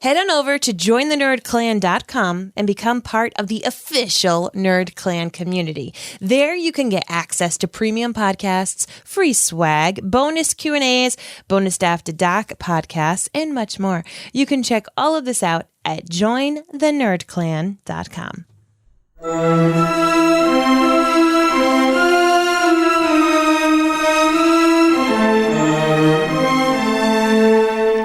Head on over to jointhenerdclan.com and become part of the official Nerd Clan community. There you can get access to premium podcasts, free swag, bonus Q&As, bonus After Doc podcasts, and much more. You can check all of this out at jointhenerdclan.com.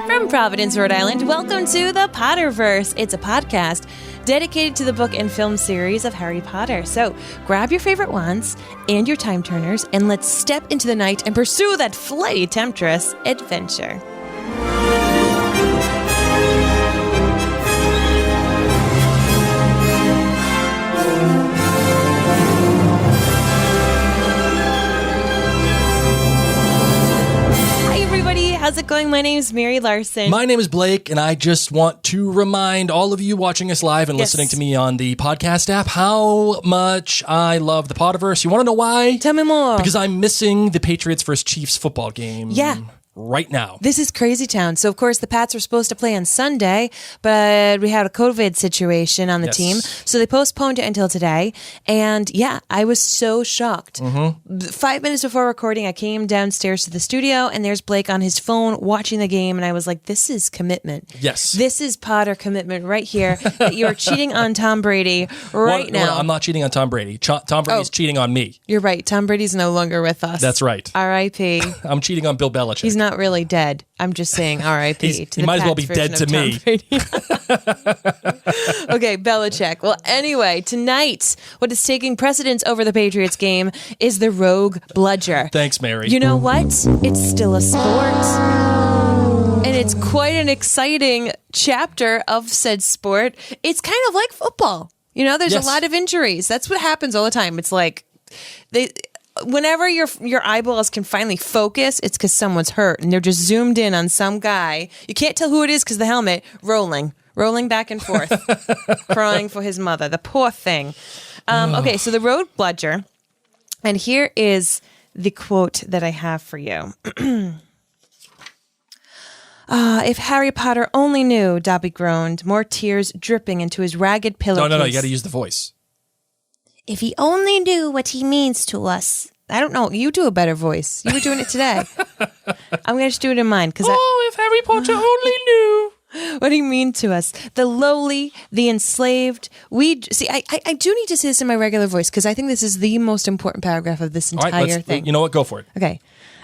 From Providence, Rhode Island, welcome to the Potterverse. It's a podcast dedicated to the book and film series of Harry Potter. So grab your favorite wands and your time turners, and let's step into the night and pursue that flighty temptress adventure. How's it going? My name is Mary Larson. My name is Blake, and I just want to remind all of you watching us live and listening to me on the podcast app how much I love the Potterverse. You want to know why? Tell me more. Because I'm missing the Patriots vs. Chiefs football game. Yeah. Right now. This is crazy town. So, of course, the Pats were supposed to play on Sunday, but we had a COVID situation on the team. So they postponed it until today. And yeah, I was so shocked. 5 minutes before recording, I came downstairs to the studio, and there's Blake on his phone watching the game. And I was like, this is commitment. Yes. This is Potter commitment right here. That you are cheating on Tom Brady right now. Well, I'm not cheating on Tom Brady. Tom Brady's cheating on me. You're right. Tom Brady's no longer with us. That's right. R.I.P. I'm cheating on Bill Belichick. He's not really dead. I'm just saying R.I.P. He might as well be dead to me. Okay, Belichick. Well, anyway, tonight, what is taking precedence over the Patriots game is the rogue Bludger. Thanks, Mary. You know what? It's still a sport. And it's quite an exciting chapter of said sport. It's kind of like football. You know, there's a lot of injuries. That's what happens all the time. It's like whenever your eyeballs can finally focus, it's because someone's hurt and they're just zoomed in on some guy. You can't tell who it is because the helmet rolling back and forth, crying for his mother. The poor thing. Okay, so the rogue Bludger, and here is the quote that I have for you. If Harry Potter only knew, Dobby groaned, more tears dripping into his ragged pillowcase. No, you got to use the voice. If he only knew what he means to us. I don't know. You do a better voice. You were doing it today. I'm going to just do it in mine. If Harry Potter only knew. What do you mean to us? The lowly, the enslaved. I do need to say this in my regular voice because I think this is the most important paragraph of this entire thing. You know what? Go for it. Okay.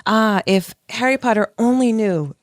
If Harry Potter only knew,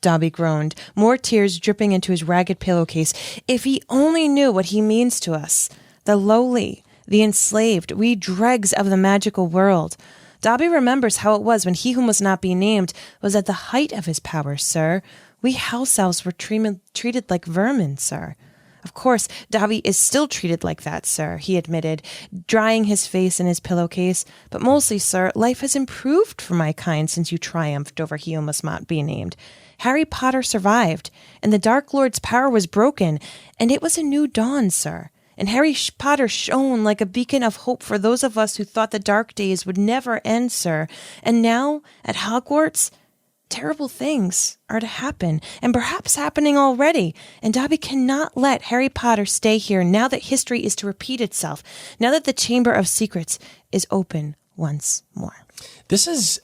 Dobby groaned, more tears dripping into his ragged pillowcase. If he only knew what he means to us. The lowly, the enslaved, we dregs of the magical world. Dobby remembers how it was when he who must not be named was at the height of his powers, sir. We house elves were treated like vermin, sir. Of course, Dobby is still treated like that, sir, he admitted, drying his face in his pillowcase. But mostly, sir, life has improved for my kind since you triumphed over he who must not be named. Harry Potter survived, and the Dark Lord's power was broken, and it was a new dawn, sir. And Harry Potter shone like a beacon of hope for those of us who thought the dark days would never end, sir. And now, at Hogwarts, terrible things are to happen, and perhaps happening already. And Dobby cannot let Harry Potter stay here now that history is to repeat itself, now that the Chamber of Secrets is open once more. This is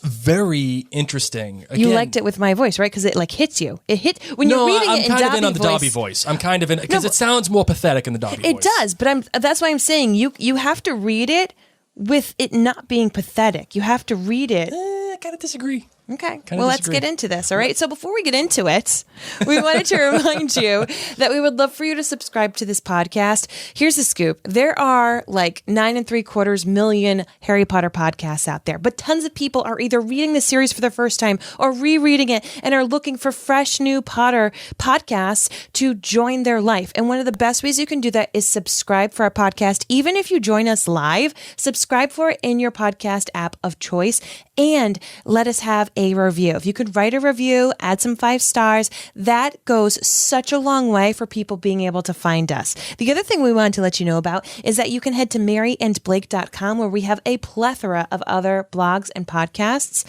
very interesting. Again, you liked it with my voice, right? Because it hits you. It hit when you're reading it in Dobby voice. I'm kind of in on the Dobby voice. I'm kind of in because it sounds more pathetic in the Dobby voice. It does, but that's why I'm saying you have to read it with it not being pathetic. You have to read it. I kind of disagree. Okay. Well, let's get into this. All right. So before we get into it, we wanted to remind you that we would love for you to subscribe to this podcast. Here's the scoop. There are like 9.75 million Harry Potter podcasts out there, but tons of people are either reading the series for the first time or rereading it and are looking for fresh new Potter podcasts to join their life. And one of the best ways you can do that is subscribe for our podcast. Even if you join us live, subscribe for it in your podcast app of choice and let us have a review. If you could write a review, add some 5 stars, that goes such a long way for people being able to find us. The other thing we wanted to let you know about is that you can head to maryandblake.com, where we have a plethora of other blogs and podcasts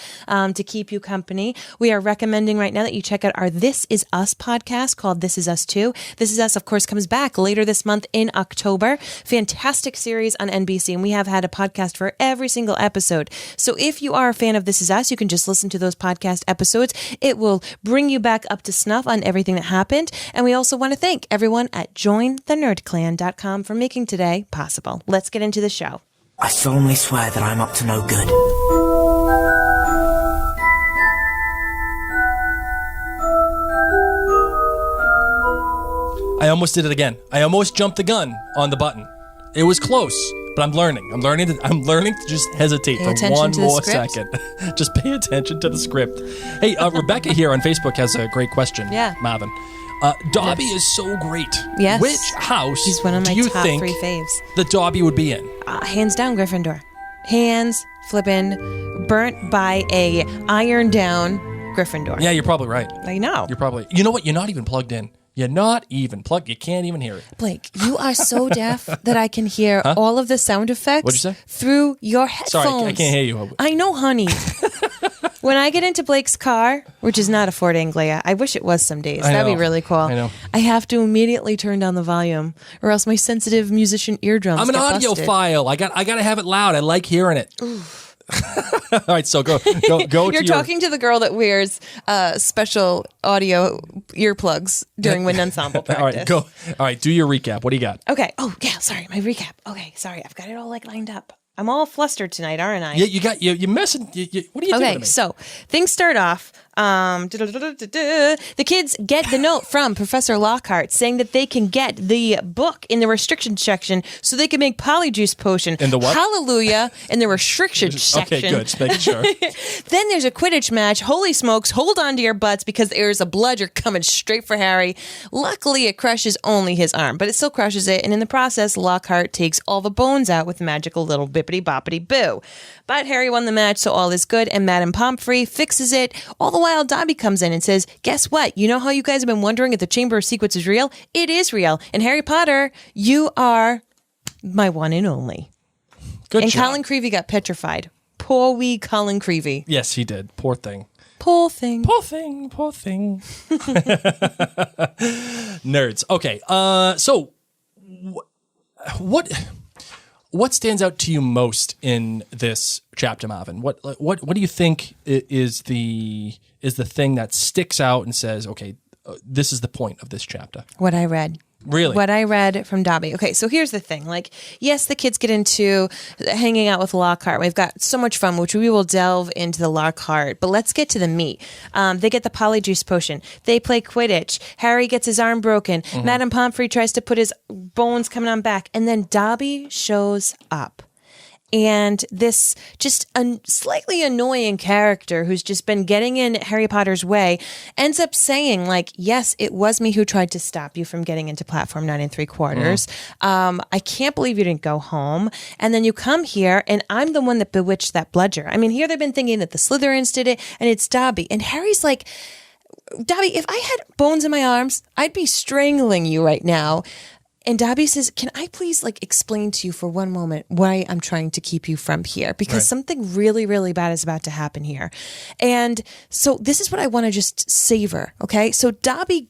to keep you company. We are recommending right now that you check out our This Is Us podcast called This Is Us 2. This Is Us, of course, comes back later this month in October. Fantastic series on NBC, and we have had a podcast for every single episode. So if you are a fan of This Is Us, you can just listen to those podcast episodes. It will bring you back up to snuff on everything that happened. And we also want to thank everyone at jointhenerdclan.com for making today possible. Let's get into the show. I solemnly swear that I'm up to no good. I almost did it again. I almost jumped the gun on the button. It was close, but I'm learning. I'm learning to just hesitate for one more second. Just pay attention to the script. Hey, Rebecca here on Facebook has a great question. Yeah. Marvin. Dobby is so great. Yes. Which house He's one of my do you top think 3 faves. that Dobby would be in? Hands down, Gryffindor. Hands flippin' burnt by a iron down Gryffindor. Yeah, you're probably right. I know. You know what? You're not even plugged in. You're not even plugged. You can't even hear it. Blake, you are so deaf that I can hear all of the sound effects What'd you say? through your headphones. Sorry, I can't hear you. I know, honey. When I get into Blake's car, which is not a Ford Anglia, I wish it was some days. That'd be really cool. I know. I have to immediately turn down the volume, or else my sensitive musician eardrums I'm an get busted. audiophile. I got to have it loud. I like hearing it. All right, so go. You're talking to the girl that wears special audio earplugs during wind ensemble practice. All right, do your recap. What do you got? Okay. Oh, yeah. Sorry, my recap. Okay, sorry. I've got it all lined up. I'm all flustered tonight, aren't I? Yeah, you're messing. What are you doing to me? Okay, so things start off. The kids get the note from Professor Lockhart saying that they can get the book in the restriction section so they can make polyjuice potion. In the what? Hallelujah! In the restriction section. Okay, good. Just making sure. Then there's a Quidditch match. Holy smokes, hold on to your butts because there's a bludger coming straight for Harry. Luckily, it crushes only his arm, but it still crushes it. And in the process, Lockhart takes all the bones out with magical little bippity-boppity-boo. But Harry won the match, so all is good, and Madame Pomfrey fixes it. All the while, Dobby comes in and says, guess what? You know how you guys have been wondering if the Chamber of Secrets is real? It is real. And Harry Potter, you are my one and only. Good and job. Colin Creevey got petrified. Poor wee Colin Creevey. Yes, he did. Poor thing. Poor thing. Poor thing. Poor thing. Nerds. Okay. So, what stands out to you most in this chapter, Marvin? What do you think is the thing that sticks out and says, okay, this is the point of this chapter? What I read. Really? What I read from Dobby. Okay, so here's the thing. Like, yes, the kids get into hanging out with Lockhart. We've got so much fun, which we will delve into the Lockhart. But let's get to the meat. They get the polyjuice potion. They play Quidditch. Harry gets his arm broken. Mm-hmm. Madame Pomfrey tries to put his bones coming on back. And then Dobby shows up. And this just slightly annoying character who's just been getting in Harry Potter's way ends up saying, like, yes, it was me who tried to stop you from getting into platform 9 3/4. I can't believe you didn't go home. And then you come here and I'm the one that bewitched that bludger. I mean, here they've been thinking that the Slytherins did it and it's Dobby. And Harry's like, Dobby, if I had bones in my arms, I'd be strangling you right now. And Dobby says, can I please explain to you for one moment why I'm trying to keep you from here? Because something really, really bad is about to happen here. And so this is what I want to just savor. Okay. So Dobby,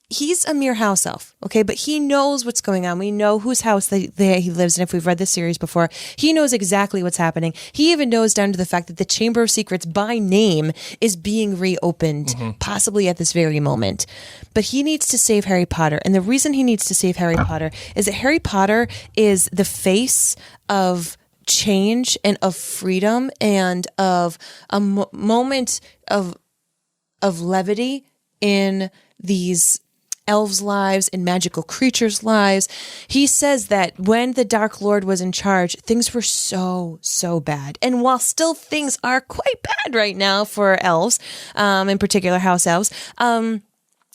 he's a mere house elf. Okay. But he knows what's going on. We know whose house he lives in. If we've read this series before, he knows exactly what's happening. He even knows down to the fact that the Chamber of Secrets by name is being reopened, possibly at this very moment. But he needs to save Harry Potter. And the reason he needs to save Harry Potter is that Harry Potter is the face of change and of freedom and of a moment of levity in these elves' lives and magical creatures' lives. He says that when the Dark Lord was in charge, things were so, so bad. And while still things are quite bad right now for elves, in particular house elves,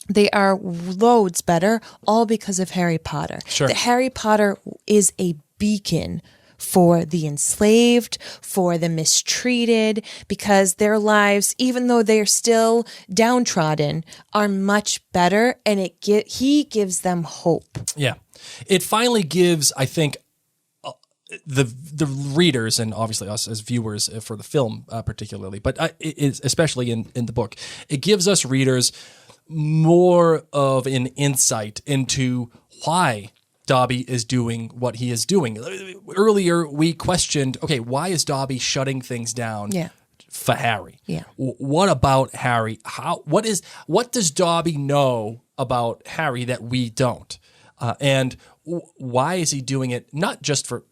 they are loads better, all because of Harry Potter. Sure. That Harry Potter is a beacon for the enslaved, for the mistreated, because their lives, even though they're still downtrodden, are much better, and he gives them hope. Yeah. It finally gives, I think, the readers, and obviously us as viewers for the film particularly, but especially in the book, it gives us readers more of an insight into why Dobby is doing what he is doing. Earlier, we questioned, okay, why is Dobby shutting things down for Harry? Yeah. What about Harry? What does Dobby know about Harry that we don't? And why is he doing it not just for,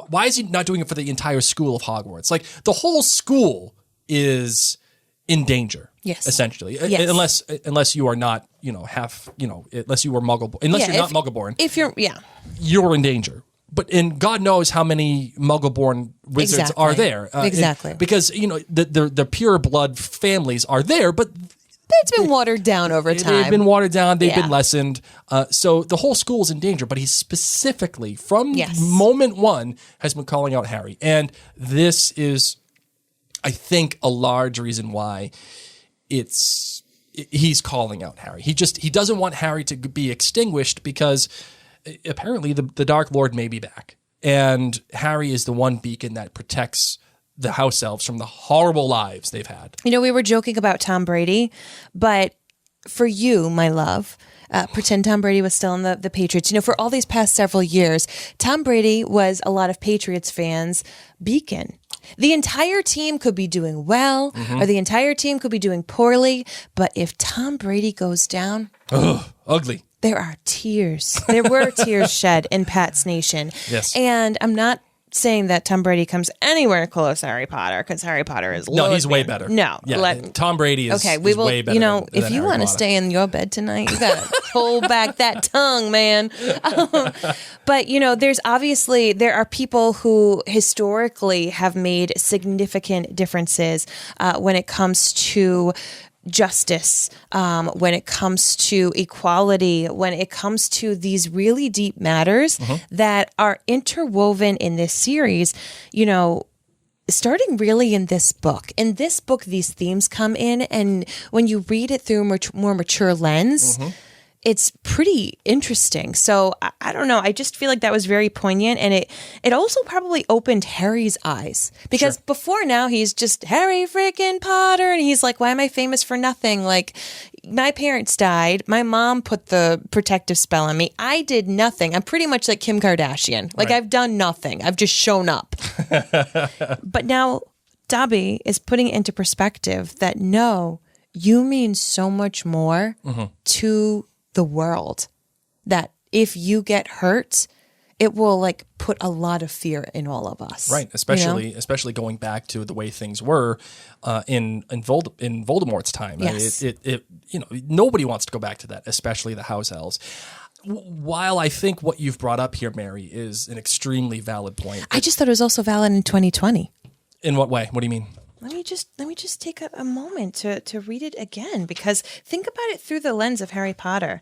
why is he not doing it for the entire school of Hogwarts? Like, the whole school is in danger. Yes. Essentially. Yes. Unless you are not, unless you were Muggle, unless you're not Muggle-born. If you're, you're in danger. And God knows how many Muggle-born wizards are there. Exactly. Because, the pure blood families are there, but it's been watered down over time. They've been watered down. They've been lessened. So the whole school is in danger, but he specifically, from moment one, has been calling out Harry. And this is, I think, a large reason why he's calling out Harry. He doesn't want Harry to be extinguished because apparently the Dark Lord may be back. And Harry is the one beacon that protects the house elves from the horrible lives they've had. We were joking about Tom Brady, but for you, my love, pretend Tom Brady was still in the Patriots. For all these past several years, Tom Brady was a lot of Patriots fans' beacon. The entire team could be doing well, or the entire team could be doing poorly, but if Tom Brady goes down... ugly. There are tears. There were tears shed in Pat's Nation. Yes. And I'm not saying that Tom Brady comes anywhere close to Harry Potter, because Harry Potter is he's way better. No. Tom Brady is way better than if you want to stay in your bed tonight, you got to hold back that tongue, man. But, there are people who historically have made significant differences when it comes to justice, when it comes to equality, when it comes to these really deep matters that are interwoven in this series, starting really in this book. In this book, these themes come in, and when you read it through a more mature lens, it's pretty interesting. So I don't know. I just feel like that was very poignant, and it also probably opened Harry's eyes, because before now he's just Harry freaking Potter, and he's like, why am I famous for nothing? Like, my parents died. My mom put the protective spell on me. I did nothing. I'm pretty much like Kim Kardashian. Like, I've done nothing. I've just shown up. But now Dobby is putting it into perspective that no, you mean so much more to the world, that if you get hurt, it will put a lot of fear in all of us. Right. Especially going back to the way things were in Voldemort's time. Yes. Nobody wants to go back to that, especially the house elves. While I think what you've brought up here, Mary, is an extremely valid point. I just thought it was also valid in 2020. In what way? What do you mean? Let me just take a moment to read it again, because think about it through the lens of Harry Potter.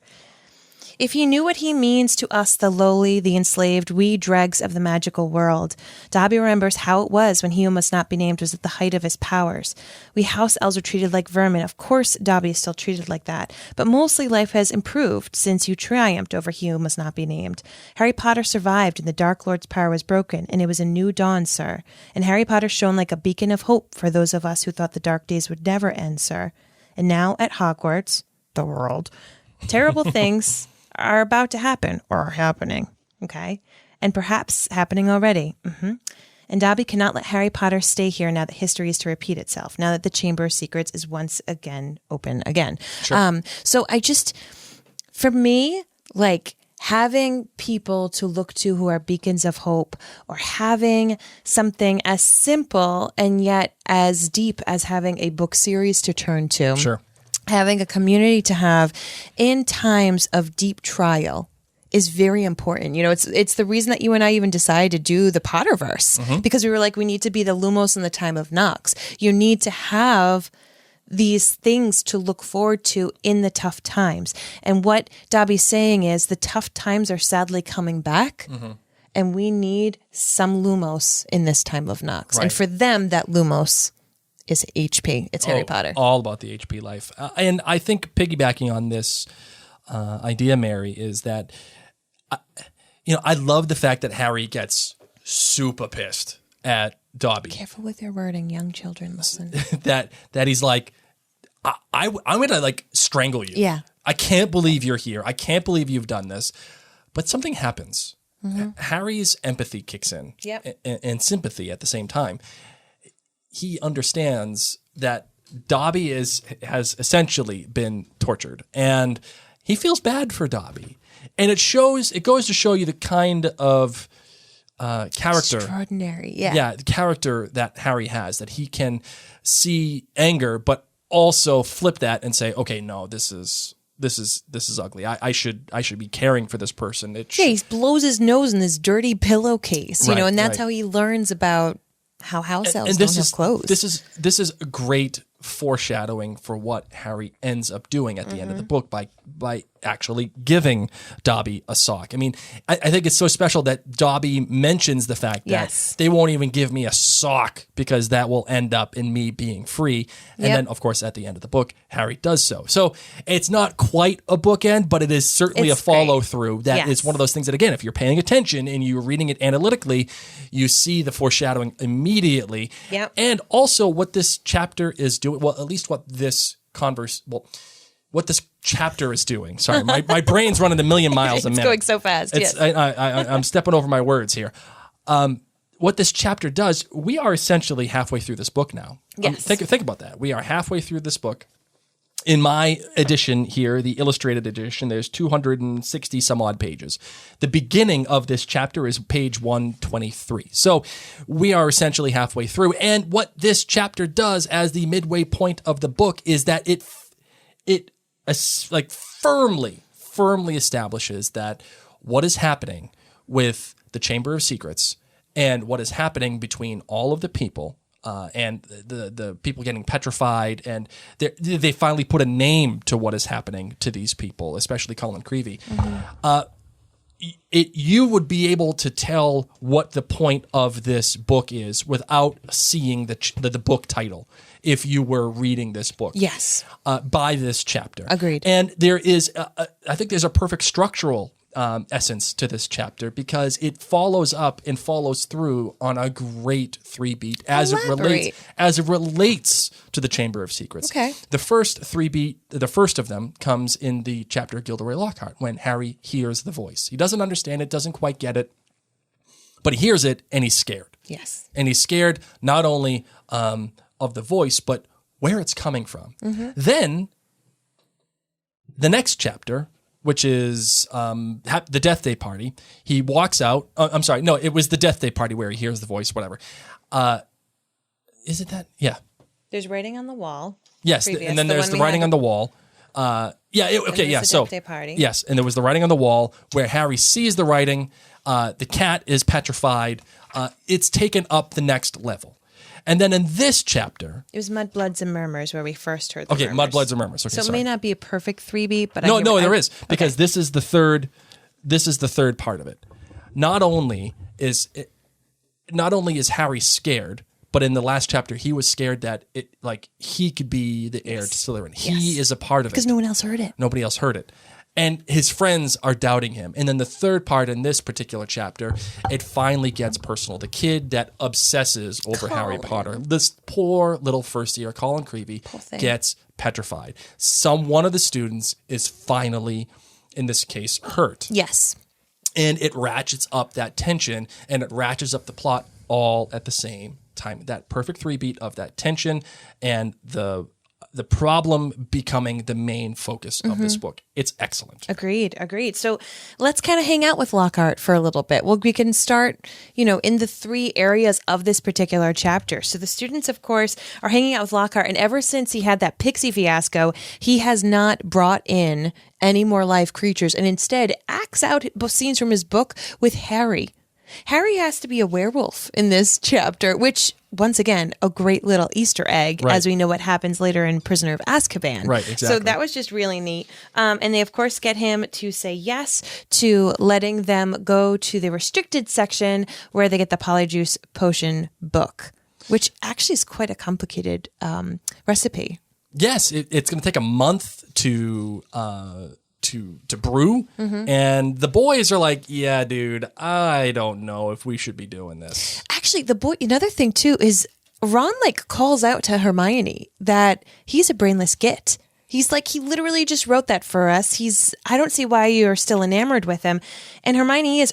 If he knew what he means to us, the lowly, the enslaved, we dregs of the magical world. Dobby remembers how it was when he who must not be named was at the height of his powers. We house elves are treated like vermin. Of course, Dobby is still treated like that. But mostly life has improved since you triumphed over he who must not be named. Harry Potter survived, and the Dark Lord's power was broken, and it was a new dawn, sir. And Harry Potter shone like a beacon of hope for those of us who thought the dark days would never end, sir. And now at Hogwarts, the world, terrible things are about to happen, or are happening, okay? And perhaps happening already. And Dobby cannot let Harry Potter stay here now that history is to repeat itself, now that the Chamber of Secrets is once again open again. Sure. So for me, having people to look to who are beacons of hope, or having something as simple and yet as deep as having a book series to turn to. Sure. Having a community to have in times of deep trial is very important. It's the reason that you and I even decided to do the Potterverse, because we were like, we need to be the Lumos in the time of Nox. You need to have these things to look forward to in the tough times. And what Dobby's saying is the tough times are sadly coming back. And we need some Lumos in this time of Nox. Right. And for them, that Lumos is HP. It's Harry Potter. All about the HP life. And I think piggybacking on this idea, Mary, is that, I love the fact that Harry gets super pissed at Dobby. Careful with your wording, young children. Listen. that he's like, I'm going to like strangle you. Yeah. I can't believe you're here. I can't believe you've done this. But something happens. Harry's empathy kicks in. Yep. And sympathy at the same time. He understands that Dobby has essentially been tortured, and he feels bad for Dobby. And it goes to show you the kind of character. Extraordinary, yeah. Yeah, the character that Harry has, that he can see anger, but also flip that and say, okay, no, this is ugly. I should be caring for this person. He blows his nose in this dirty pillowcase, Right, and that's right. how he learns about how house elves and don't have clothes. This is a great foreshadowing for what Harry ends up doing at the end of the book by actually giving Dobby a sock. I mean, I think it's so special that Dobby mentions the fact that they won't even give me a sock because that will end up in me being free. And then, of course, at the end of the book, Harry does so. So it's not quite a bookend, but it is certainly a follow-through that is one of those things that, again, if you're paying attention and you're reading it analytically, you see the foreshadowing immediately. Yep. And also what this chapter is doing, well, at least what this chapter is doing. Sorry, my brain's running a million miles a minute. It's going so fast. Yes. I'm stepping over my words here. What this chapter does, we are essentially halfway through this book now. Yes. Think about that. We are halfway through this book. In my edition here, the illustrated edition, there's 260 some odd pages. The beginning of this chapter is page 123. So we are essentially halfway through. And what this chapter does as the midway point of the book is that it firmly establishes that what is happening with the Chamber of Secrets and what is happening between all of the people and the people getting petrified, and they finally put a name to what is happening to these people, especially Colin Creevey. You would be able to tell what the point of this book is without seeing the book title if you were reading this book. Yes. By this chapter. Agreed. And there is, I think there's a perfect structural essence to this chapter because it follows up and follows through on a great 3-beat as it relates to the Chamber of Secrets. Okay. The first 3-beat, the first of them comes in the chapter Gilderoy Lockhart when Harry hears the voice. He doesn't understand it, doesn't quite get it, but he hears it and he's scared. Yes. And he's scared not only of the voice, but where it's coming from. Then the next chapter, which is the Death Day party. He walks out. I'm sorry. No, it was the Death Day party where he hears the voice, whatever. Is it that? Yeah. There's writing on the wall. Yes. And then there's the writing on the wall. Okay. Yeah. The So, Death Day party. yes. And there was the writing on the wall where Harry sees the writing. The cat is petrified. It's taken up the next level. And then in this chapter... It was Mud, Bloods, and Murmurs where we first heard the murmurs. Mud, Bloods, and Murmurs. Okay, so it may not be a perfect 3-beat, but No, there is. Because this is the third part of it. Not only is Harry scared, but in the last chapter, he was scared that he could be the heir to Slytherin. He is a part of it. Because no one else heard it. Nobody else heard it. And his friends are doubting him. And then the third part in this particular chapter, it finally gets personal. The kid that obsesses over Harry Potter, this poor little first year, Colin Creevey, gets petrified. One of the students is finally, in this case, hurt. Yes. And it ratchets up that tension and it ratchets up the plot all at the same time. That perfect 3-beat of that tension and the problem becoming the main focus of this book. It's excellent. Agreed. So let's kind of hang out with Lockhart for a little bit. Well, we can start, in the 3 areas of this particular chapter. So the students, of course, are hanging out with Lockhart. And ever since he had that pixie fiasco, he has not brought in any more live creatures and instead acts out scenes from his book with Harry. Harry has to be a werewolf in this chapter, which, once again, a great little Easter egg, Right. as we know what happens later in Prisoner of Azkaban. Right, exactly. So that was just really neat. And they, of course, get him to say yes to letting them go to the restricted section where they get the Polyjuice Potion book, which actually is quite a complicated recipe. Yes, it's going to take a month to brew, and the boys are like, "Yeah, dude, I don't know if we should be doing this." Actually, another thing too is Ron calls out to Hermione that he's a brainless git. He's like, he literally just wrote that for us. I don't see why you're still enamored with him. And Hermione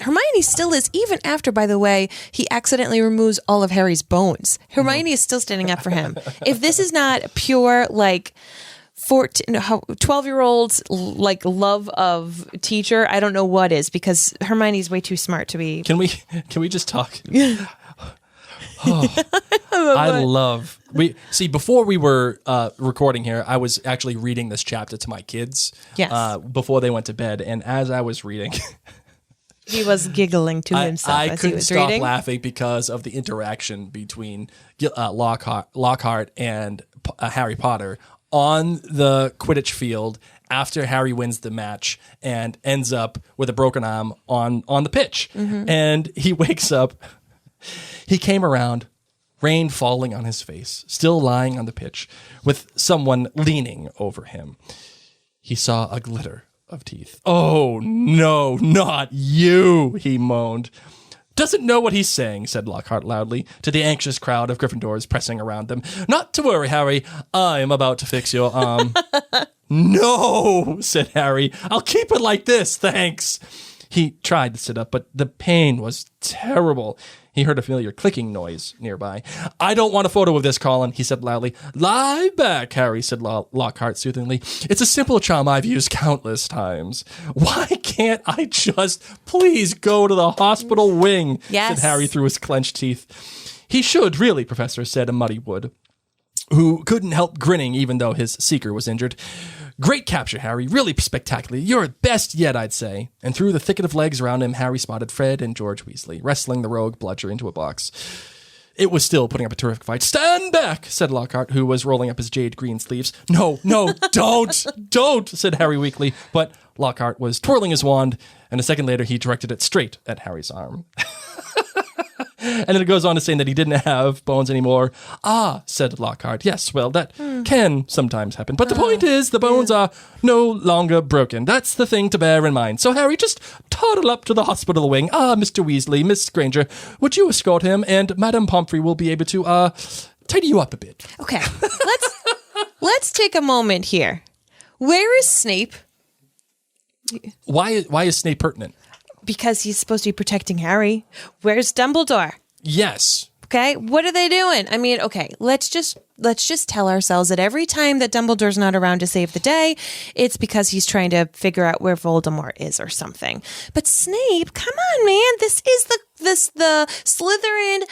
still is, even after, by the way, he accidentally removes all of Harry's bones. Hermione is still standing up for him. If this is not pure, 12-year-old's love of teacher, I don't know what is, because Hermione's way too smart to be. Can we just talk? Before we were recording here, I was actually reading this chapter to my kids. Yes. Before they went to bed, and as I was reading, he was giggling to himself I as he couldn't was stop reading. laughing because of the interaction between Lockhart and Harry Potter on the Quidditch field after Harry wins the match and ends up with a broken arm on the pitch. And he wakes up. He came around, rain falling on his face, still lying on the pitch, with someone leaning over him. He saw a glitter of teeth. "Oh, no, not you," he moaned. "Doesn't know what he's saying," said Lockhart loudly to the anxious crowd of Gryffindors pressing around them. "Not to worry, Harry. I'm about to fix your arm." "No," said Harry. "I'll keep it like this, thanks." He tried to sit up, but the pain was terrible. He heard a familiar clicking noise nearby. "I don't want a photo of this, Colin," he said loudly. "Lie back, Harry," said Lockhart soothingly. "It's a simple charm I've used countless times." "Why can't I just please go to the hospital wing?" Yes. said Harry through his clenched teeth. "He should, really, Professor," said a muddy Wood, who couldn't help grinning even though his seeker was injured. "Great capture, Harry. Really spectacular. Your best yet, I'd say." And through the thicket of legs around him, Harry spotted Fred and George Weasley, wrestling the rogue Bludger into a box. It was still putting up a terrific fight. "Stand back," said Lockhart, who was rolling up his jade green sleeves. No, don't, said Harry weakly. But Lockhart was twirling his wand, and a second later he directed it straight at Harry's arm. And then it goes on to say that he didn't have bones anymore. "Ah," said Lockhart. "Yes, well, that can sometimes happen. But the point is, the bones are no longer broken. That's the thing to bear in mind. So, Harry, just toddle up to the hospital wing. Mr. Weasley, Miss Granger, would you escort him? And Madame Pomfrey will be able to, tidy you up a bit." Okay, let's take a moment here. Where is Snape? Why is Snape pertinent? Because he's supposed to be protecting Harry. Where's Dumbledore? Yes. Okay, what are they doing? I mean, okay, let's just tell ourselves that every time that Dumbledore's not around to save the day, it's because he's trying to figure out where Voldemort is or something. But Snape, come on, man, this is the Slytherin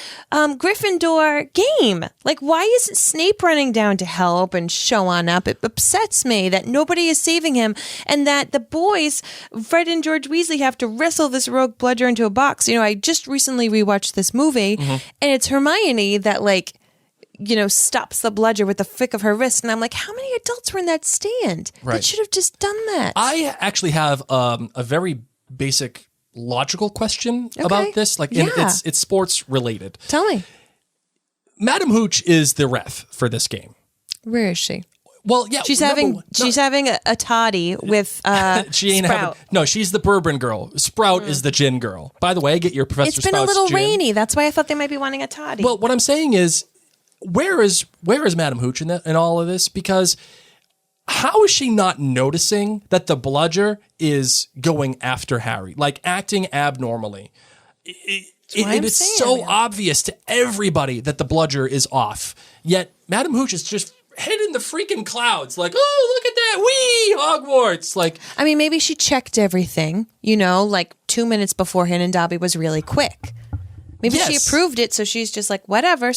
Gryffindor game. Why isn't Snape running down to help and show on up? It upsets me that nobody is saving him and that the boys, Fred and George Weasley, have to wrestle this rogue Bludger into a box. I just recently rewatched this movie, and it's Hermione that stops the Bludger with the flick of her wrist. And I'm like, how many adults were in that stand that should have just done that? I actually have a very basic logical question about this. It's sports related. Tell me. Madam Hooch is the ref for this game. Where is she? Well, yeah, she's having a toddy with she ain't Sprout. No, she's the bourbon girl. Sprout is the gin girl. By the way, get your Professor Sprout's gin. It's been a little rainy. That's why I thought they might be wanting a toddy. Well, what I'm saying is, where is Madam Hooch in all of this? Because how is she not noticing that the Bludger is going after Harry, acting abnormally? It's so obvious to everybody that the Bludger is off. Yet Madam Hooch is just head in the freaking clouds. Oh, look at that. Whee! Hogwarts. I mean, maybe she checked everything, 2 minutes beforehand, and Dobby was really quick. Maybe she approved it, so she's just like, whatever.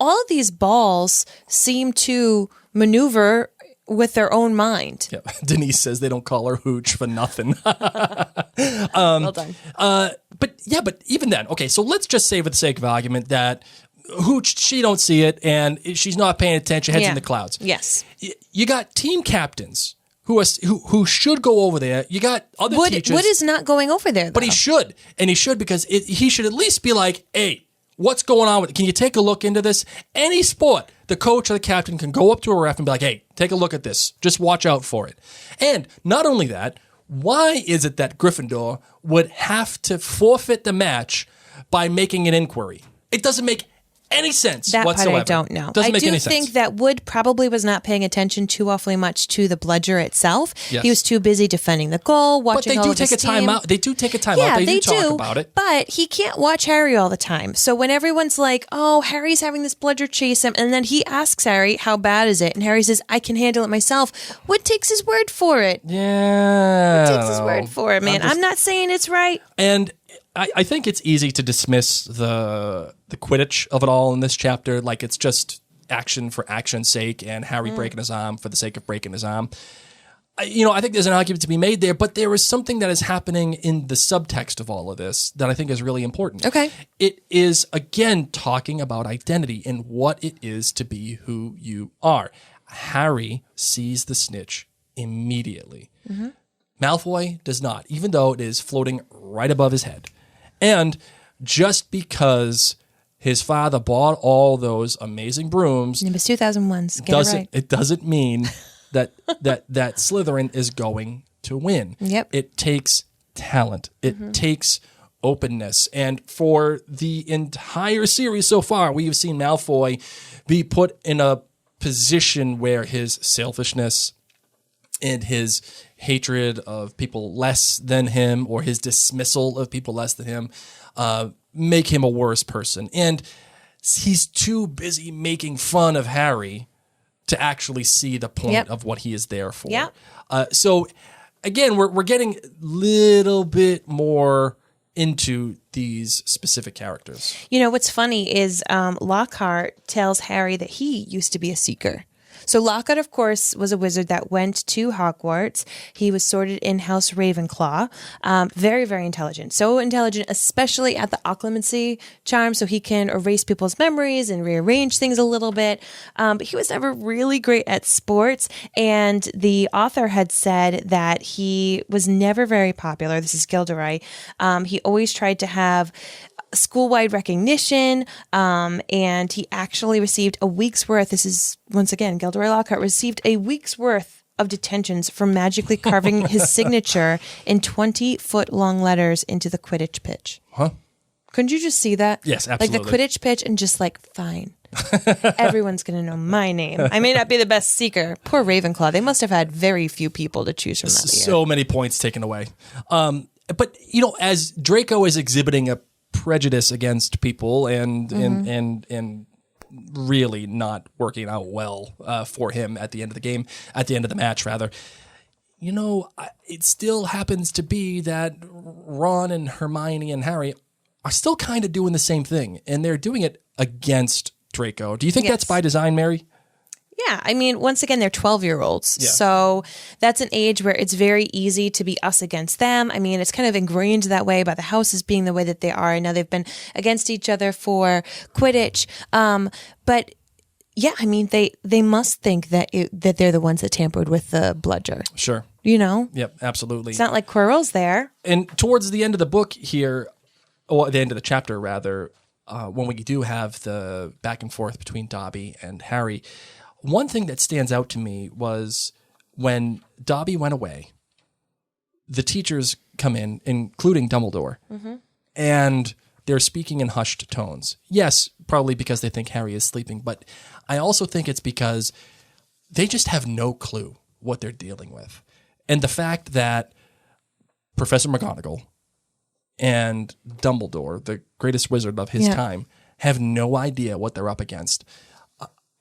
All of these balls seem to maneuver with their own mind. Yeah. Denise says they don't call her Hooch for nothing. Well done. But but even then, okay, so let's just say for the sake of argument that she don't see it and she's not paying attention, heads in the clouds. Yes. You got team captains who should go over there. You got other teachers. Wood is not going over there, though. But he should. And he should because he should at least be like, hey, what's going on with it? Can you take a look into this? Any sport, the coach or the captain can go up to a ref and be like, hey, take a look at this. Just watch out for it. And not only that, why is it that Gryffindor would have to forfeit the match by making an inquiry? It doesn't make any sense that whatsoever. Part I don't know. Doesn't make any sense. I do think that Wood probably was not paying attention too awfully much to the bludger itself. Yes. He was too busy defending the goal, watching all of his team. But they do take a time out. They do take a time out. They do talk about it. But he can't watch Harry all the time. So when everyone's like, oh, Harry's having this bludger chase him, and then he asks Harry, how bad is it? And Harry says, I can handle it myself. Wood takes his word for it. Yeah. Wood takes his word for it, man. I'm not saying it's right. And I think it's easy to dismiss the Quidditch of it all in this chapter, like it's just action for action's sake and Harry breaking his arm for the sake of breaking his arm. I think there's an argument to be made there, but there is something that is happening in the subtext of all of this that I think is really important. Okay. It is, again, talking about identity and what it is to be who you are. Harry sees the snitch immediately. Mm-hmm. Malfoy does not, even though it is floating right above his head. And just because his father bought all those amazing brooms, it was 2001s. It doesn't mean that Slytherin is going to win. Yep. It takes talent. It takes openness. And for the entire series so far, we have seen Malfoy be put in a position where his selfishness and his hatred of people less than him or his dismissal of people less than him make him a worse person. And he's too busy making fun of Harry to actually see the point of what he is there for. Yeah. So, again, we're getting a little bit more into these specific characters. You know, what's funny is Lockhart tells Harry that he used to be a seeker. So Lockhart, of course, was a wizard that went to Hogwarts. He was sorted in House Ravenclaw. Very, very intelligent. So intelligent, especially at the occlumency charm, so he can erase people's memories and rearrange things a little bit. But he was never really great at sports. And the author had said that he was never very popular. This is Gilderoy. He always tried to have school-wide recognition, and he actually received a week's worth. This is, once again, Gilderoy Lockhart received a week's worth of detentions for magically carving his signature in 20-foot-long letters into the Quidditch pitch. Huh? Couldn't you just see that? Yes, absolutely. Like the Quidditch pitch and just like, fine. Everyone's going to know my name. I may not be the best seeker. Poor Ravenclaw. They must have had very few people to choose from that year. So many points taken away. But, as Draco is exhibiting a prejudice against people and really not working out well for him at the end of the match rather. It still happens to be that Ron and Hermione and Harry are still kind of doing the same thing, and they're doing it against Draco. Do you think that's by design, Mary? Yeah, I mean, once again, they're 12-year-olds. Yeah. So that's an age where it's very easy to be us against them. I mean, it's kind of ingrained that way by the houses being the way that they are. And now they've been against each other for Quidditch. But yeah, I mean, they must think that they're the ones that tampered with the bludger. Sure. Yep, absolutely. It's not like Quirrell's there. And towards the end of the book here, or the end of the chapter, rather, when we do have the back and forth between Dobby and Harry, one thing that stands out to me was when Dobby went away, the teachers come in, including Dumbledore, and they're speaking in hushed tones. Yes, probably because they think Harry is sleeping, but I also think it's because they just have no clue what they're dealing with. And the fact that Professor McGonagall and Dumbledore, the greatest wizard of his time, have no idea what they're up against,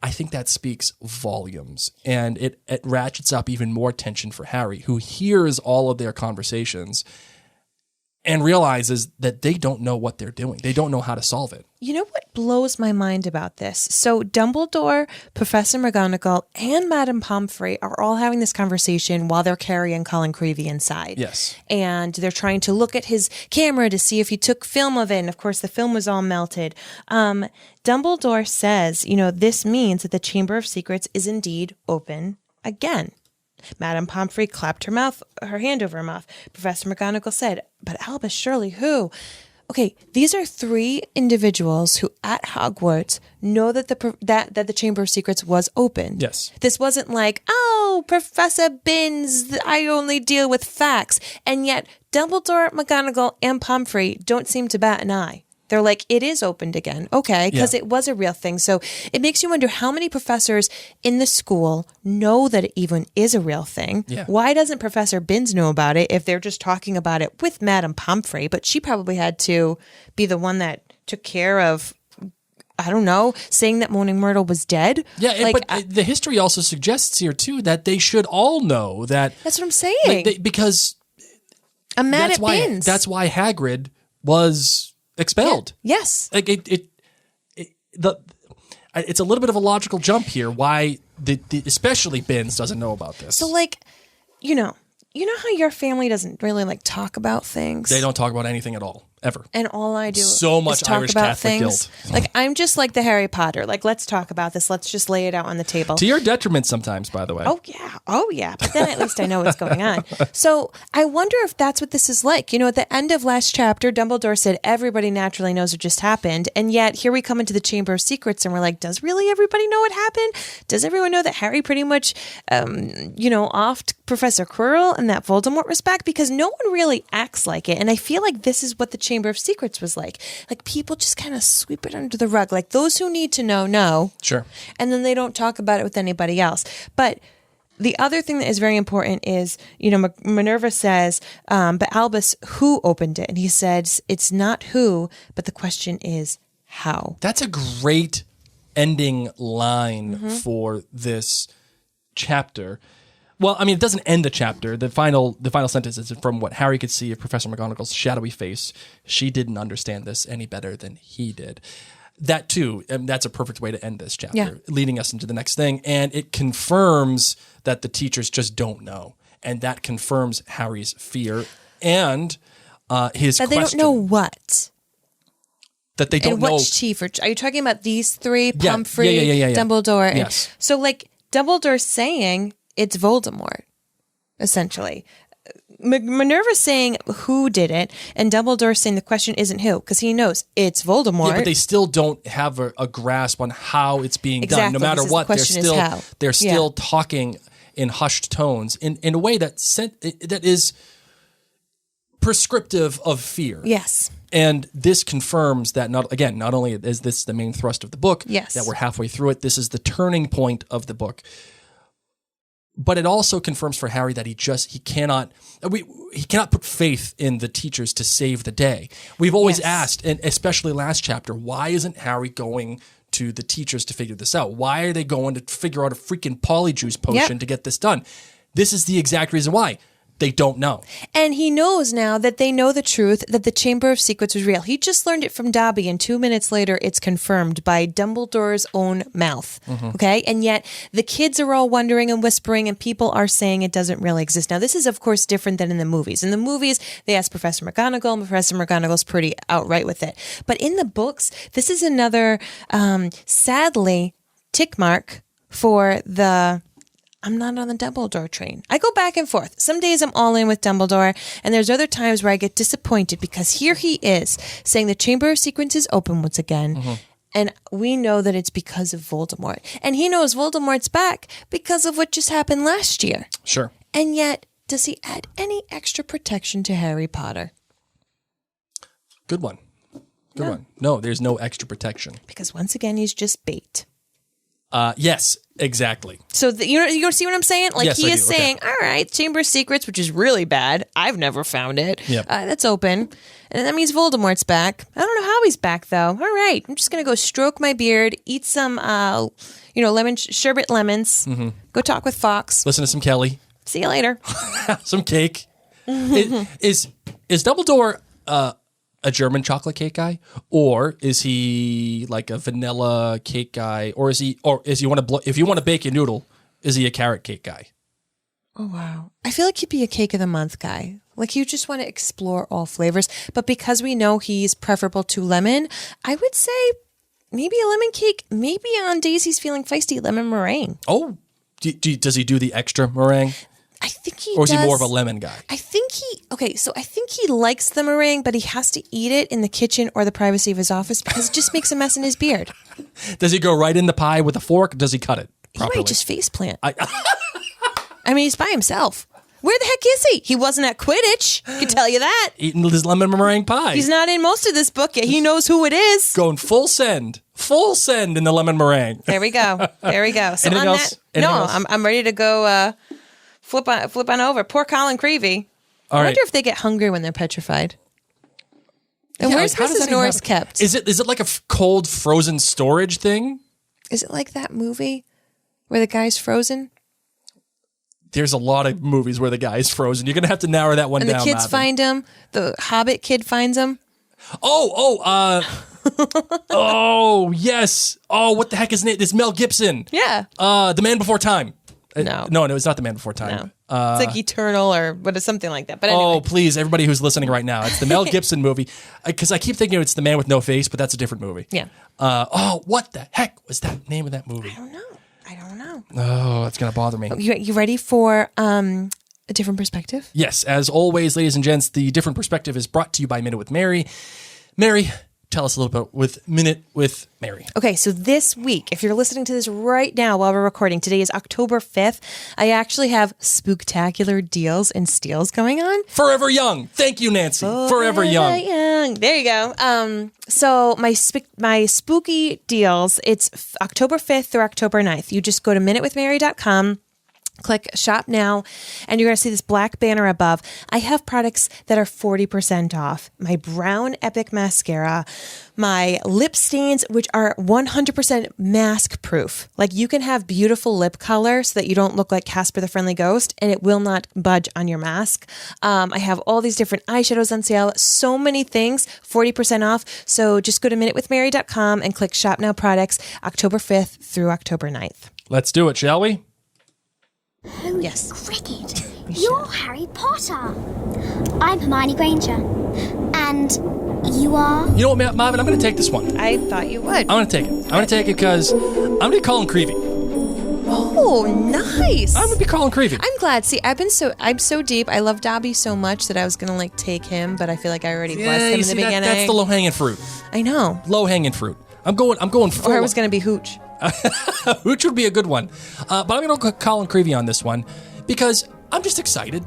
I think that speaks volumes, and it ratchets up even more tension for Harry, who hears all of their conversations and realizes that they don't know what they're doing. They don't know how to solve it. You know what blows my mind about this? So Dumbledore, Professor McGonagall, and Madame Pomfrey are all having this conversation while they're carrying Colin Creevey inside. Yes. And they're trying to look at his camera to see if he took film of it. And of course, the film was all melted. Dumbledore says, this means that the Chamber of Secrets is indeed open again. Madame Pomfrey clapped her hand over her mouth. Professor McGonagall said, but Albus, surely who? Okay, these are three individuals who at Hogwarts know that the Chamber of Secrets was open. Yes. This wasn't like, Professor Binns, I only deal with facts. And yet Dumbledore, McGonagall, and Pomfrey don't seem to bat an eye. They're like, it is opened again. Okay, because it was a real thing. So it makes you wonder how many professors in the school know that it even is a real thing. Yeah. Why doesn't Professor Binns know about it if they're just talking about it with Madame Pomfrey? But she probably had to be the one that took care of, I don't know, saying that Moaning Myrtle was dead. Yeah, but the history also suggests here, too, that they should all know that. That's what I'm saying. Because I'm mad at Binns. That's why Hagrid was expelled. Yeah. Yes. Like it's a little bit of a logical jump here why especially Binns doesn't know about this. So you know how your family doesn't really talk about things? They don't talk about anything at all. Ever. And all I do so much is talk Irish about Catholic things. guilt. I'm just like the Harry Potter. Let's talk about this. Let's just lay it out on the table. To your detriment sometimes, by the way. Oh yeah. But then at least I know what's going on. So I wonder if that's what this is like. At the end of last chapter, Dumbledore said everybody naturally knows what just happened. And yet here we come into the Chamber of Secrets and we're like, does really everybody know what happened? Does everyone know that Harry pretty much, offed Professor Quirrell in that Voldemort respect? Because no one really acts like it. And I feel like this is what the Chamber of Secrets was like people just kind of sweep it under the rug. Like those who need to know. Sure. And then they don't talk about it with anybody else. But the other thing that is very important is, Minerva says, but Albus, who opened it? And he says, it's not who, but the question is how. That's a great ending line for this chapter. Well, I mean, it doesn't end the chapter. The final sentence is from what Harry could see of Professor McGonagall's shadowy face. She didn't understand this any better than he did. That, too, that's a perfect way to end this chapter, leading us into the next thing. And it confirms that the teachers just don't know. And that confirms Harry's fear and his question. That they don't know what? That they don't know. And which chief? Are you talking about these three? Yeah. Pomfrey, Dumbledore. And, yes. So, Dumbledore's saying it's Voldemort, essentially. Minerva's saying who did it, and Dumbledore's saying the question isn't who, because he knows it's Voldemort. Yeah, but they still don't have a grasp on how it's being done. No matter what, they're still talking in hushed tones in a way that is prescriptive of fear. Yes. And this confirms that not only is this the main thrust of the book, that we're halfway through it, this is the turning point of the book. But it also confirms for Harry that he cannot put faith in the teachers to save the day. We've always asked, and especially last chapter, why isn't Harry going to the teachers to figure this out? Why are they going to figure out a freaking polyjuice potion to get this done? This is the exact reason why. They don't know. And he knows now that they know the truth, that the Chamber of Secrets was real. He just learned it from Dobby, and 2 minutes later, it's confirmed by Dumbledore's own mouth. Okay? And yet, the kids are all wondering and whispering, and people are saying it doesn't really exist. Now, this is, of course, different than in the movies. In the movies, they ask Professor McGonagall, and Professor McGonagall's pretty outright with it. But in the books, this is another, sadly, tick mark for the... I'm not on the Dumbledore train. I go back and forth. Some days I'm all in with Dumbledore, and there's other times where I get disappointed because here he is saying the Chamber of Secrets is open once again, and we know that it's because of Voldemort. And he knows Voldemort's back because of what just happened last year. Sure. And yet, does he add any extra protection to Harry Potter? Good one. Good one. No, there's no extra protection. Because once again, he's just bait. Yes, exactly. So you see what I'm saying? Yes, he is saying, all right, Chamber of Secrets, which is really bad. I've never found it. Yep. That's open. And that means Voldemort's back. I don't know how he's back, though. All right, I'm just going to go stroke my beard, eat some, lemon sherbet lemons, go talk with Fox. Listen to some Kelly. See you later. Some cake. Is Dumbledore a German chocolate cake guy, or is he like a vanilla cake guy, or is he if you want to bake a noodle, is he a carrot cake guy? Oh wow. I feel like he'd be a cake of the month guy. Like you just want to explore all flavors, but because we know he's preferable to lemon, I would say maybe a lemon cake, maybe on days he's feeling feisty, lemon meringue. Oh, does he do the extra meringue? I think he Or is does. he more of a lemon guy? I think he likes the meringue, but he has to eat it in the kitchen or the privacy of his office because it just makes a mess in his beard. Does he go right in the pie with a fork? Or does he cut it properly? He might just faceplant. I mean, he's by himself. Where the heck is he? He wasn't at Quidditch. I can tell you that. Eating his lemon meringue pie. He's not in most of this book yet. He knows who it is. Going full send in the lemon meringue. There we go. So Anything on else? that, else? I'm ready to go flip on over. Poor Colin Creevey. I wonder if they get hungry when they're petrified. And where's Mrs. Norris kept? Is it like a cold frozen storage thing? Is it like that movie where the guy's frozen? There's a lot of movies where the guy is frozen. You're going to have to narrow that one down. And the kids find him. The Hobbit kid finds him. Oh, yes. Oh, what the heck is it? It's Mel Gibson. Yeah. The Man Before Time. No, it's not The Man Before Time. No. It's like Eternal or something like that. But anyway. Oh, please, everybody who's listening right now, it's the Mel Gibson movie. Because I keep thinking it's The Man with No Face, but that's a different movie. Yeah. What the heck was that name of that movie? I don't know. Oh, that's going to bother me. You ready for a different perspective? Yes. As always, ladies and gents, the different perspective is brought to you by Minute with Mary. Mary, tell us a little bit with Minute with Mary. Okay, so this week, if you're listening to this right now while we're recording, today is October 5th. I actually have spooktacular deals and steals going on. Forever Young. Thank you, Nancy. Forever Young. There you go. So my spooky deals, it's October 5th through October 9th. You just go to minutewithmary.com. Click shop now, and you're going to see this black banner above. I have products that are 40% off. My brown epic mascara, my lip stains, which are 100% mask proof. Like you can have beautiful lip color so that you don't look like Casper the Friendly Ghost, and it will not budge on your mask. I have all these different eyeshadows on sale. So many things, 40% off. So just go to minutewithmary.com and click shop now products, October 5th through October 9th. Let's do it, shall we? Holy yes. cricket! You're Harry Potter. I'm Hermione Granger. And you are? You know what, Marvin? I'm going to take this one. I thought you would. I'm going to take it. I'm going to take it because I'm going to be Colin Creevey. Oh, nice. I'm going to be Colin Creevey. I'm glad. See, I'm so deep. I love Dobby so much that I was going to take him, but I feel like I already blessed him in the beginning. That's the low-hanging fruit. I know. Low-hanging fruit. I'm going full. Or I was going to be Hooch. Hooch would be a good one. But I'm going to go Colin Creevey on this one because I'm just excited.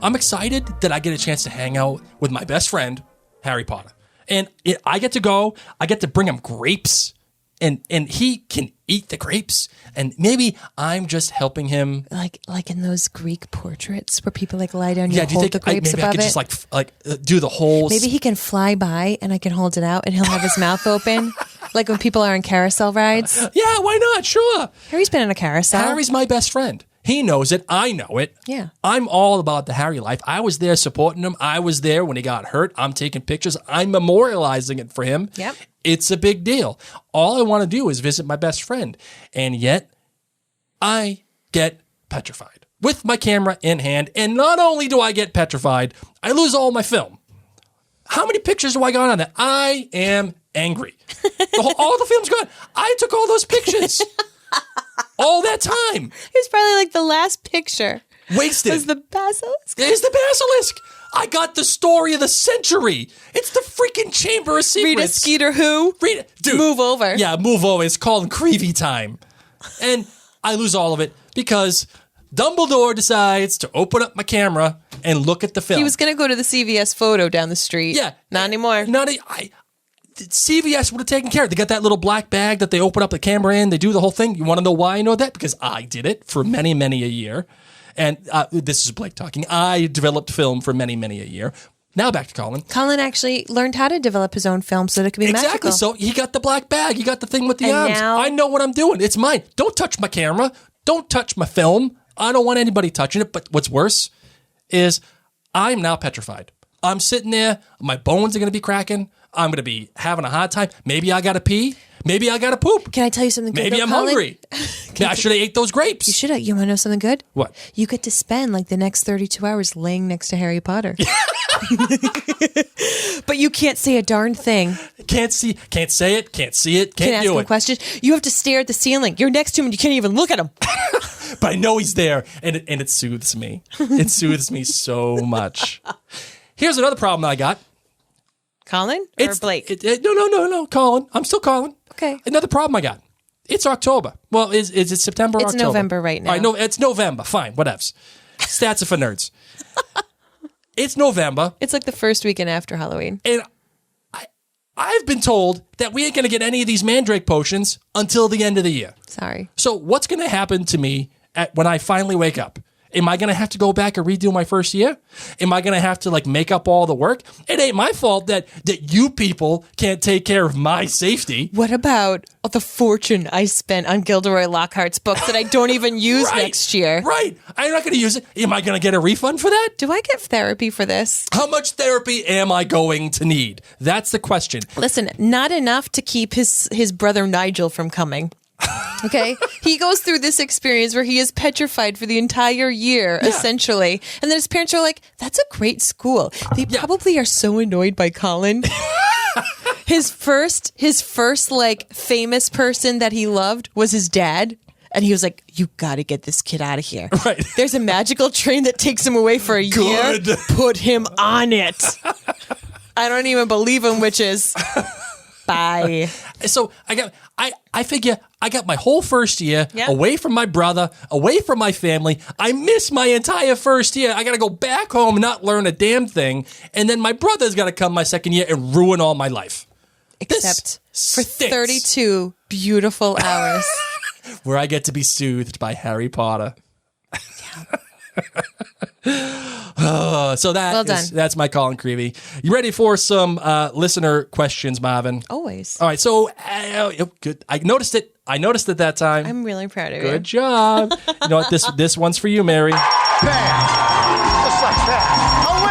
I'm excited that I get a chance to hang out with my best friend, Harry Potter. And I get to bring him grapes, and he can eat the grapes. And maybe I'm just helping him. Like in those Greek portraits where people lie down and hold the grapes above it? Maybe I could just do the whole... Maybe he can fly by and I can hold it out and he'll have his mouth open. Like when people are on carousel rides. Yeah, why not? Sure. Harry's been on a carousel. Harry's my best friend. He knows it. I know it. Yeah. I'm all about the Harry life. I was there supporting him. I was there when he got hurt. I'm taking pictures. I'm memorializing it for him. Yep. It's a big deal. All I want to do is visit my best friend. And yet, I get petrified with my camera in hand. And not only do I get petrified, I lose all my film. How many pictures do I got on that? I am angry. All the film's gone. I took all those pictures. All that time. It's probably like the last picture. Wasted. Was the basilisk? It's the basilisk. I got the story of the century. It's the freaking Chamber of Secrets. Rita Skeeter who? Rita, dude. Move over. Yeah, move over. It's called Creevey time. And I lose all of it because Dumbledore decides to open up my camera and look at the film. He was going to go to the CVS photo down the street. Yeah. Not anymore. CVS would have taken care of it. They got that little black bag that they open up the camera in. They do the whole thing. You want to know why I know that? Because I did it for many, many a year. And this is Blake talking. I developed film for many, many a year. Now back to Colin. Colin actually learned how to develop his own film so that it could be exactly. magical. So he got the black bag. He got the thing with the and arms. Now, I know what I'm doing. It's mine. Don't touch my camera. Don't touch my film. I don't want anybody touching it. But what's worse is I'm now petrified. I'm sitting there. My bones are going to be cracking. I'm going to be having a hard time. Maybe I got to pee. Maybe I got to poop. Can I tell you something good? Maybe I'm hungry. I should have ate those grapes. You should have. You want to know something good? What? You get to spend like the next 32 hours laying next to Harry Potter. But you can't say a darn thing. Can't say it, can't see it, can't Can't do ask him it. questions. You have to stare at the ceiling. You're next to him and you can't even look at him. But I know he's there, and it soothes me. It soothes me so much. Here's another problem I got. Colin or Blake? No, Colin. I'm still Colin. Okay. Another problem I got. It's October. Well, is it September or It's October? November right now. All right, no, it's November. Fine, whatevs. Stats are for nerds. It's November. It's like the first weekend after Halloween. And I've been told that we ain't going to get any of these Mandrake potions until the end of the year. Sorry. So what's going to happen to me when I finally wake up? Am I going to have to go back and redo my first year? Am I going to have to like make up all the work? It ain't my fault that you people can't take care of my safety. What about the fortune I spent on Gilderoy Lockhart's book that I don't even use Right, next year? Right. I'm not going to use it. Am I going to get a refund for that? Do I get therapy for this? How much therapy am I going to need? That's the question. Listen, not enough to keep his brother Nigel from coming. Okay? He goes through this experience where he is petrified for the entire year, essentially. And then his parents are like, that's a great school. They probably are so annoyed by Colin. His first like famous person that he loved was his dad. And he was like, you got to get this kid out of here. Right. There's a magical train that takes him away for a year. Put him on it. I don't even believe in witches. Bye. So I figure I got my whole first year away from my brother, away from my family. I miss my entire first year. I got to go back home and not learn a damn thing. And then my brother's got to come my second year and ruin all my life. Except for stinks. 32 beautiful hours. Where I get to be soothed by Harry Potter. So that's my Colin Creevey. You ready for some listener questions, Marvin? Always. All right. So good. I noticed it that time. I'm really proud of you. Good job. You know what? This one's for you, Mary. Just like that. A winner.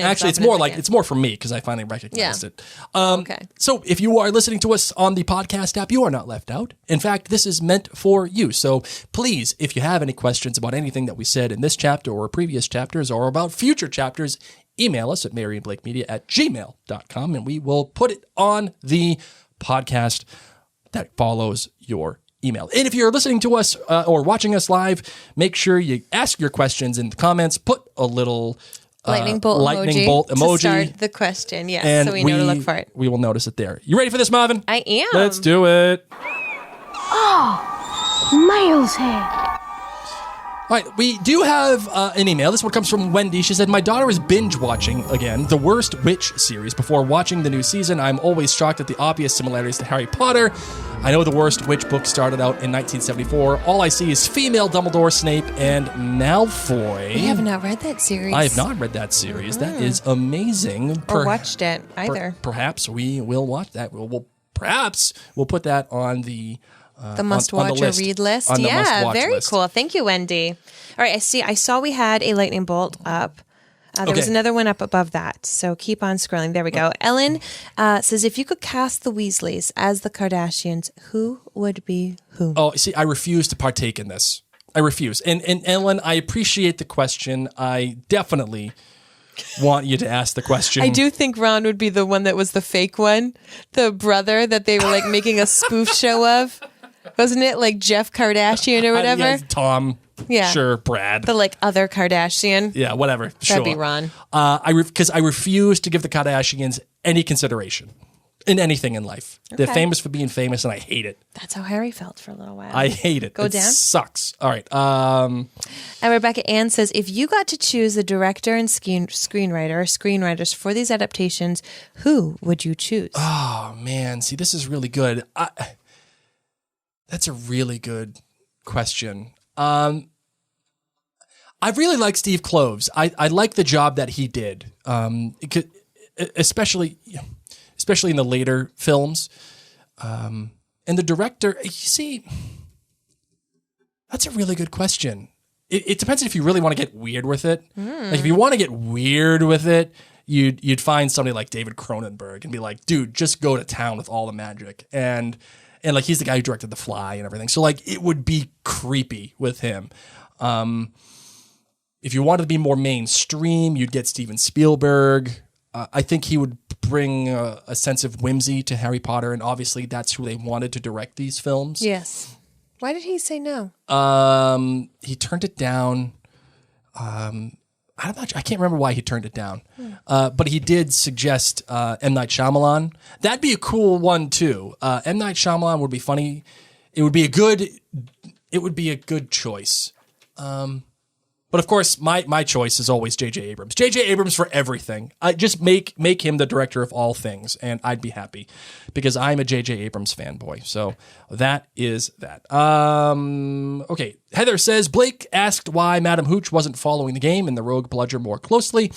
Actually, it's more for me because I finally recognized it. Okay. So if you are listening to us on the podcast app, you are not left out. In fact, this is meant for you. So please, if you have any questions about anything that we said in this chapter or previous chapters or about future chapters, email us at maryandblakemedia@gmail.com and we will put it on the podcast that follows your email. And if you're listening to us or watching us live, make sure you ask your questions in the comments. Put a little lightning bolt emoji to start the question. Yes, and so we know to look for it. We will notice it there. You ready for this, Marvin? I am. Let's do it. Oh, Mail's here. All right, we do have an email. This one comes from Wendy. She said, my daughter is binge watching again the Worst Witch series. Before watching the new season, I'm always shocked at the obvious similarities to Harry Potter. I know the Worst Witch book started out in 1974. All I see is female Dumbledore, Snape, and Malfoy. We have not read that series. I have not read that series. That is amazing. Or watched it either. Perhaps we will watch that. Perhaps we'll put that on the must-watch or read list. Yeah, very cool. Thank you, Wendy. All right, I saw we had a lightning bolt up. There was another one up above that, so keep on scrolling. There we go. Ellen says, if you could cast the Weasleys as the Kardashians, who would be who? Oh, see, I refuse to partake in this. I refuse. And Ellen, I appreciate the question. I definitely want you to ask the question. I do think Ron would be the one that was the fake one, the brother that they were like making a spoof show of. Wasn't it like Jeff Kardashian or whatever? Yeah, Tom. Yeah. Sure, Brad. The like other Kardashian. Yeah, whatever. That'd be Ron. Because I refuse to give the Kardashians any consideration in anything in life. Okay. They're famous for being famous, and I hate it. That's how Harry felt for a little while. I hate it. Go it down. Sucks. All right. And Rebecca Ann says, if you got to choose the director and screenwriters for these adaptations, who would you choose? Oh, man. See, this is really good. That's a really good question. I really like Steve Kloves. I like the job that he did, especially in the later films. And the director, you see, that's a really good question. It depends if you really want to get weird with it. Like if you want to get weird with it, you'd find somebody like David Cronenberg and be like, dude, just go to town with all the magic. And like, he's the guy who directed The Fly and everything. So like, it would be creepy with him. If you wanted to be more mainstream, you'd get Steven Spielberg. I think he would bring a sense of whimsy to Harry Potter, and obviously that's who they wanted to direct these films. Yes. Why did he say no? He turned it down. I'm not sure. I can't remember why he turned it down. But he did suggest M. Night Shyamalan. That'd be a cool one too. M. Night Shyamalan would be funny. It would be a good choice. But of course, my choice is always J.J. Abrams. J.J. Abrams for everything. I just make him the director of all things, and I'd be happy because I'm a J.J. Abrams fanboy. So that is that. Okay, Heather says, Blake asked why Madam Hooch wasn't following the game and the rogue Bludger more closely.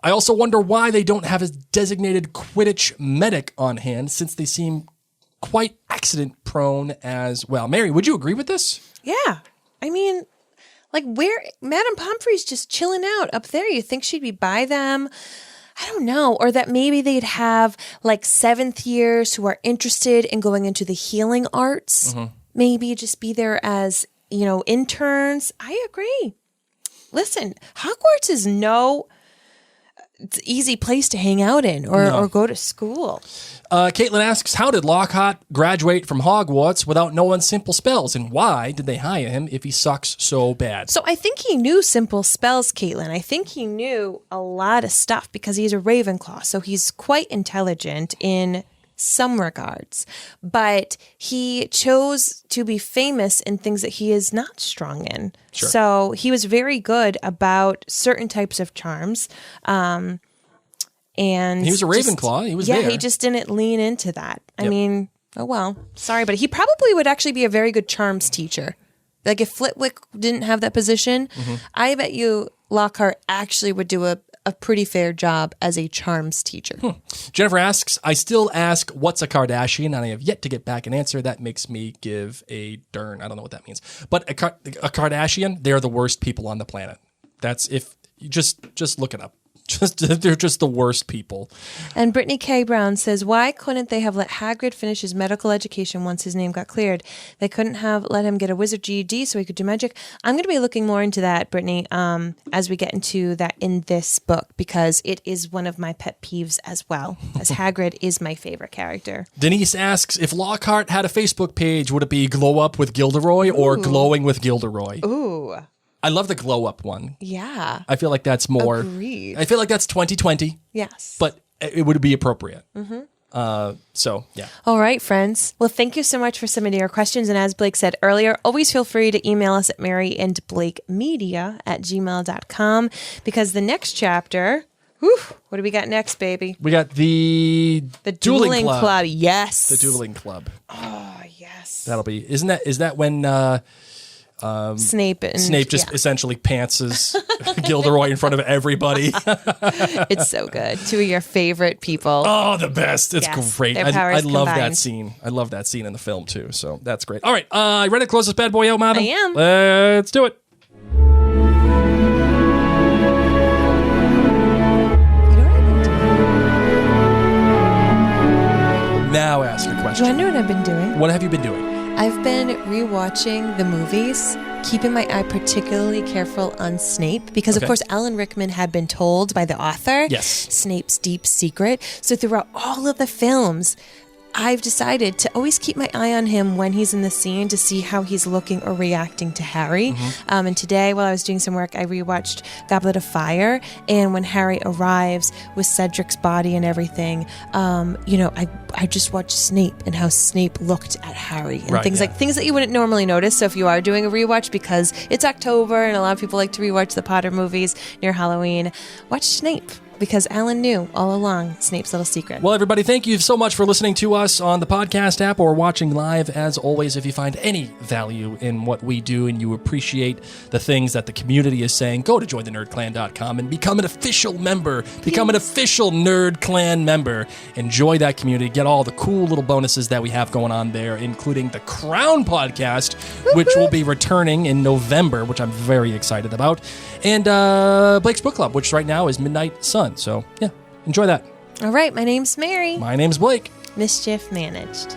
I also wonder why they don't have a designated Quidditch medic on hand, since they seem quite accident-prone as well. Mary, would you agree with this? Yeah. I mean... Like, where Madame Pomfrey's just chilling out up there. You think she'd be by them? I don't know. Or that maybe they'd have like seventh years who are interested in going into the healing arts. Mm-hmm. Maybe just be there as, interns. I agree. Listen, Hogwarts is no easy place to hang out in or go to school. Caitlin asks, how did Lockhart graduate from Hogwarts without knowing simple spells? And why did they hire him if he sucks so bad? So I think he knew simple spells, Caitlin. I think he knew a lot of stuff because he's a Ravenclaw. So he's quite intelligent in some regards. But he chose to be famous in things that he is not strong in. Sure. So he was very good about certain types of charms. And he was a Ravenclaw. He was there. Yeah, he just didn't lean into that. I mean, oh well. Sorry, but he probably would actually be a very good charms teacher. Like if Flitwick didn't have that position, I bet you Lockhart actually would do a pretty fair job as a charms teacher. Jennifer asks, I still ask, what's a Kardashian? And I have yet to get back an answer. That makes me give a darn. I don't know what that means. But a Kardashian, they're the worst people on the planet. That's if you just look it up. They're just the worst people. And Brittany K. Brown says, why couldn't they have let Hagrid finish his medical education once his name got cleared? They couldn't have let him get a wizard GED so he could do magic. I'm going to be looking more into that, Brittany, as we get into that in this book, because it is one of my pet peeves as well, as Hagrid is my favorite character. Denise asks, if Lockhart had a Facebook page, would it be Glow Up with Gilderoy or Glowing with Gilderoy? Ooh. I love the glow up one. Yeah. I feel like that's more. Agreed. I feel like that's 2020. Yes. But it would be appropriate. Mm-hmm. So, yeah. All right, friends. Well, thank you so much for submitting your questions. And as Blake said earlier, always feel free to email us at maryandblakemedia@gmail.com, because the next chapter, what do we got next, baby? We got the Dueling Club. Yes. The Dueling Club. Oh, yes. That'll be, is that when Snape just essentially pantses Gilderoy in front of everybody? It's so good. Two of your favorite people. Oh, the best. It's great. I love combined. that scene. I love that scene in the film too. So that's great. All right. Ready to close this bad boy out, madam? I am. Let's do it. Now ask your question. Do you want to know what I've been doing? What have you been doing? I've been rewatching the movies, keeping my eye particularly careful on Snape, because of course Alan Rickman had been told by the author Snape's deep secret. So throughout all of the films, I've decided to always keep my eye on him when he's in the scene to see how he's looking or reacting to Harry. Mm-hmm. And today, while I was doing some work, I rewatched Goblet of Fire. And when Harry arrives with Cedric's body and everything, I just watched Snape and how Snape looked at Harry and things that you wouldn't normally notice. So if you are doing a rewatch, because it's October and a lot of people like to rewatch the Potter movies near Halloween, watch Snape. Because Alan knew all along Snape's little secret. Well, everybody, thank you so much for listening to us on the podcast app or watching live. As always, if you find any value in what we do and you appreciate the things that the community is saying, go to jointhenerdclan.com and become an official member. Become an official Nerd Clan member. Enjoy that community. Get all the cool little bonuses that we have going on there, including the Crown podcast, which will be returning in November, which I'm very excited about. And Blake's Book Club, which right now is Midnight Sun. fun. So, yeah, enjoy that. All right, my name's Mary. My name's Blake. Mischief managed.